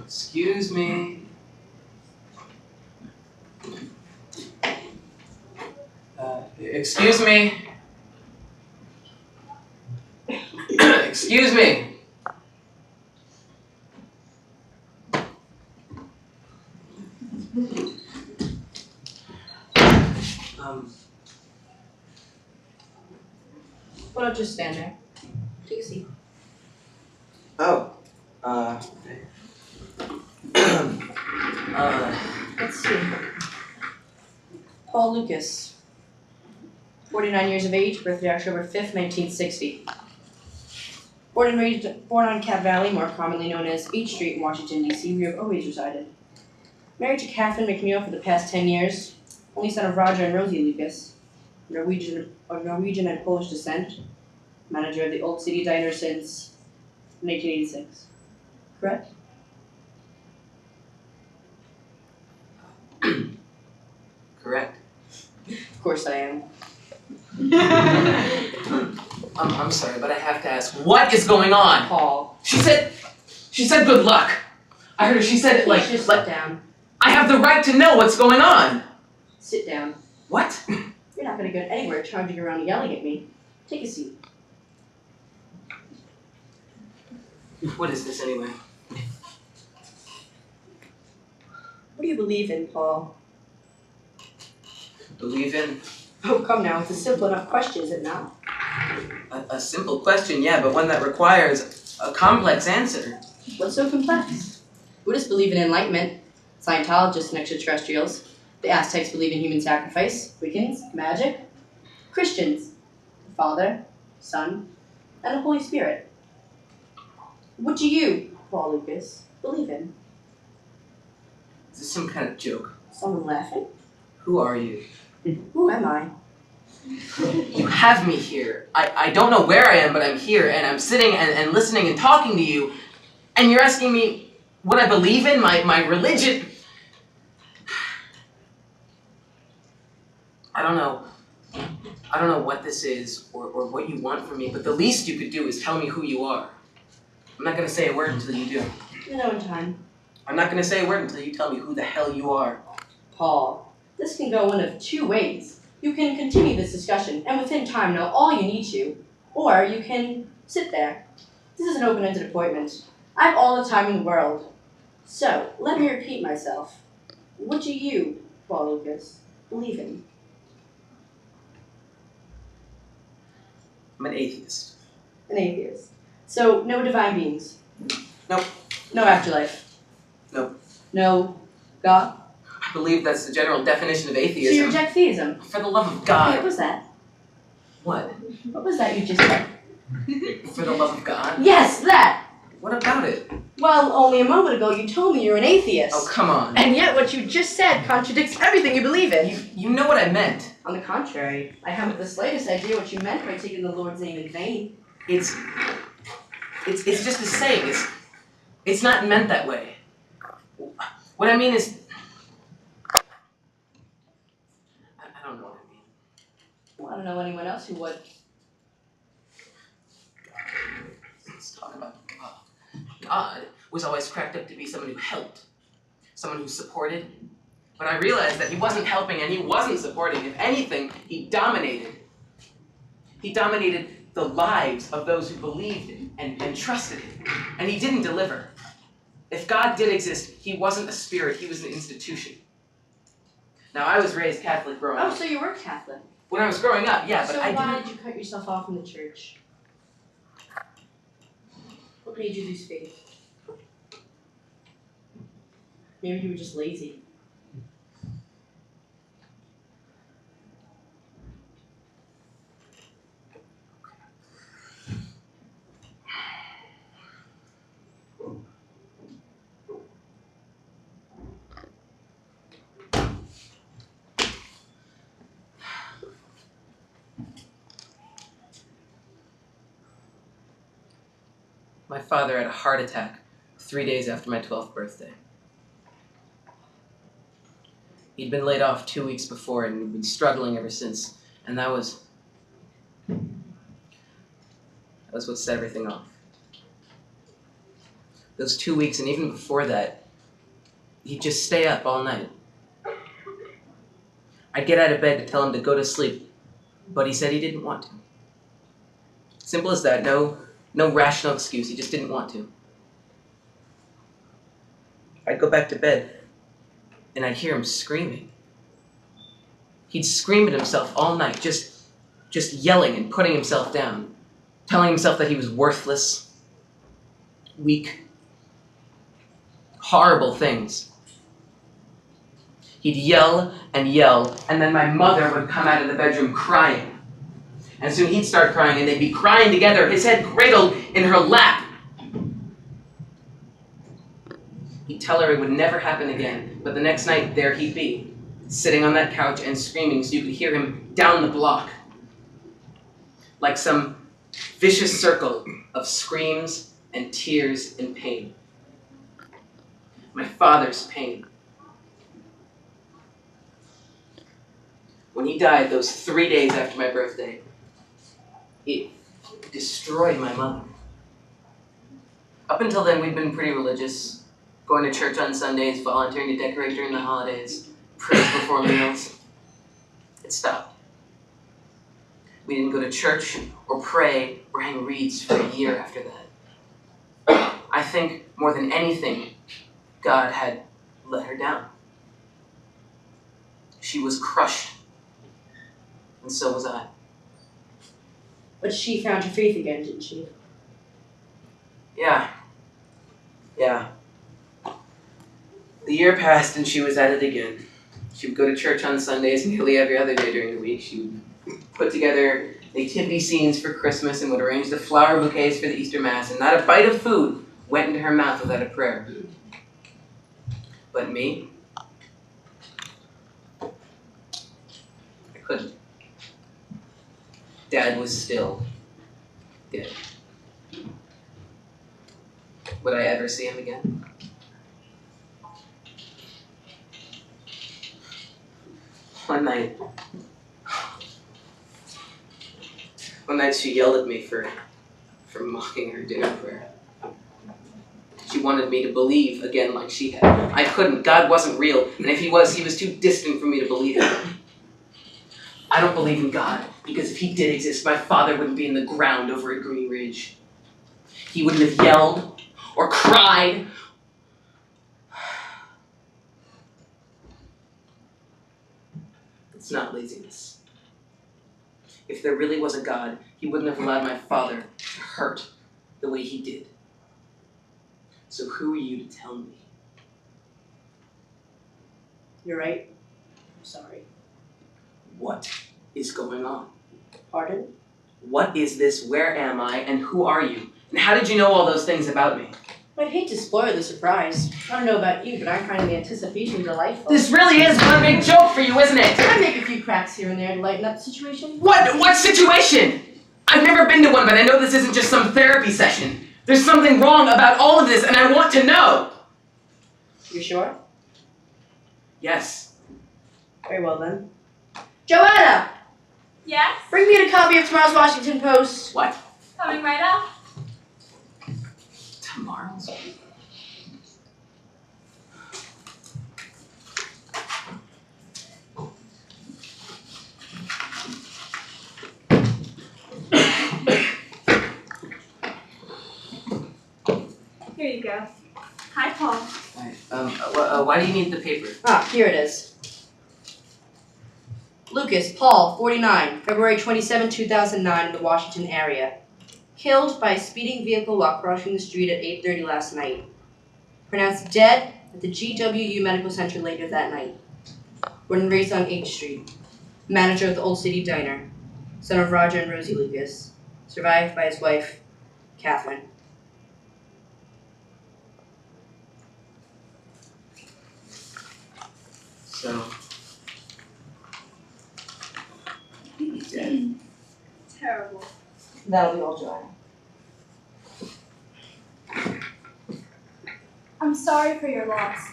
Excuse me. Excuse me. Excuse me. Why don't you stand there? Take a seat. Oh. Let's see. Paul Lucas, 49 years of age, birthday October 5th, 1960. Born on Cat Valley, more commonly known as H Street in Washington, D.C., where you have always resided. Married to Catherine McNeil for the past 10 years, only son of Roger and Rosie Lucas, Norwegian and Polish descent, manager of the Old City Diner since 1986. Correct? Correct. Of course I am. I'm sorry, but I have to ask, what is going on? Paul. She said good luck. I heard her, she said Please just sit down. I have the right to know what's going on. Sit down. What? You're not going to get anywhere charging around and yelling at me. Take a seat. What is this anyway? What do you believe in, Paul? Believe in? Oh, come now. It's a simple enough question, is it not? A simple question, yeah, but one that requires a complex answer. What's so complex? Buddhists believe in enlightenment. Scientologists and extraterrestrials. The Aztecs believe in human sacrifice. Wiccans, magic. Christians, the Father, Son, and the Holy Spirit. What do you, Paul Lucas, believe in? Is this some kind of joke? Someone laughing? Who are you? Who am I? You have me here. I don't know where I am, but I'm here, and I'm sitting and listening and talking to you, and you're asking me what I believe in, my religion. I don't know what this is or what you want from me, but the least you could do is tell me who you are. I'm not going to say a word until you do. You know in time. I'm not going to say a word until you tell me who the hell you are. Paul, this can go one of two ways. You can continue this discussion and within time know all you need to, or you can sit there. This is an open-ended appointment. I have all the time in the world. So, let me repeat myself. What do you, Paul Lucas, believe in? I'm an atheist. An atheist. So, no divine beings? Nope. No afterlife? Nope. No God? I believe that's the general definition of atheism. So you reject theism? For the love of God. What was that? What? What was that you just said? For the love of God? Yes, that! What about it? Well, only a moment ago you told me you're an atheist. Oh, come on. And yet what you just said contradicts everything you believe in. You know what I meant. On the contrary, I haven't the slightest idea what you meant by taking the Lord's name in vain. It's just a saying. It's not meant that way. What I mean is, I don't know what I mean. Well, I don't know anyone else who would. Let's talk about God. God was always cracked up to be someone who helped, someone who supported. But I realized that he wasn't helping and he wasn't supporting. If anything, he dominated. He dominated the lives of those who believed him and trusted him. And he didn't deliver. If God did exist, he wasn't a spirit, he was an institution. Now, I was raised Catholic growing up. Oh, so you were Catholic? When I was growing up, yeah, but so I didn't... So why did you cut yourself off from the church? What made you lose faith? Maybe you were just lazy. My father had a heart attack 3 days after my 12th birthday. He'd been laid off 2 weeks before and he'd been struggling ever since. And that was what set everything off. Those 2 weeks, and even before that, he'd just stay up all night. I'd get out of bed to tell him to go to sleep, but he said he didn't want to. Simple as that, no rational excuse, he just didn't want to. I'd go back to bed, and I'd hear him screaming. He'd scream at himself all night, just yelling and putting himself down, telling himself that he was worthless, weak, horrible things. He'd yell, and then my mother would come out of the bedroom crying. And soon he'd start crying, and they'd be crying together, his head cradled in her lap. He'd tell her it would never happen again, but the next night, there he'd be, sitting on that couch and screaming so you could hear him down the block. Like some vicious circle of screams and tears and pain. My father's pain. When he died those 3 days after my birthday, it destroyed my mother. Up until then, we'd been pretty religious, going to church on Sundays, volunteering to decorate during the holidays, pray before meals. It stopped. We didn't go to church or pray or hang wreaths for a year after that. I think, more than anything, God had let her down. She was crushed, and so was I. But she found her faith again, didn't she? Yeah. The year passed and she was at it again. She would go to church on Sundays nearly every other day during the week. She would put together nativity scenes for Christmas and would arrange the flower bouquets for the Easter Mass, and not a bite of food went into her mouth without a prayer. But me, I couldn't. Dad was still dead. Would I ever see him again? One night she yelled at me for mocking her dinner prayer. She wanted me to believe again like she had. I couldn't. God wasn't real, and if he was too distant for me to believe in. I don't believe in God, because if he did exist, my father wouldn't be in the ground over at Green Ridge. He wouldn't have yelled or cried. It's not laziness. If there really was a God, he wouldn't have allowed my father to hurt the way he did. So who are you to tell me? You're right. I'm sorry. What is going on? Pardon? What is this? Where am I? And who are you? And how did you know all those things about me? I'd hate to spoil the surprise. I don't know about you, but I find the anticipation delightful. This really is one big joke for you, isn't it? I make a few cracks here and there to lighten up the situation. What situation? I've never been to one, but I know this isn't just some therapy session. There's something wrong about all of this, and I want to know. You sure? Yes. Very well then. Joanna! Yes? Bring me a copy of tomorrow's Washington Post. What? Coming right up. Tomorrow's? Here you go. Hi, Paul. Why do you need the paper? Here it is. Lucas, Paul, 49, February 27, 2009, in the Washington area. Killed by a speeding vehicle while crossing the street at 8:30 last night. Pronounced dead at the GWU Medical Center later that night. Born and raised on H Street. Manager of the Old City Diner. Son of Roger and Rosie Lucas. Survived by his wife, Catherine. So, he's dead. Terrible. That'll be all, Joanna. I'm sorry for your loss.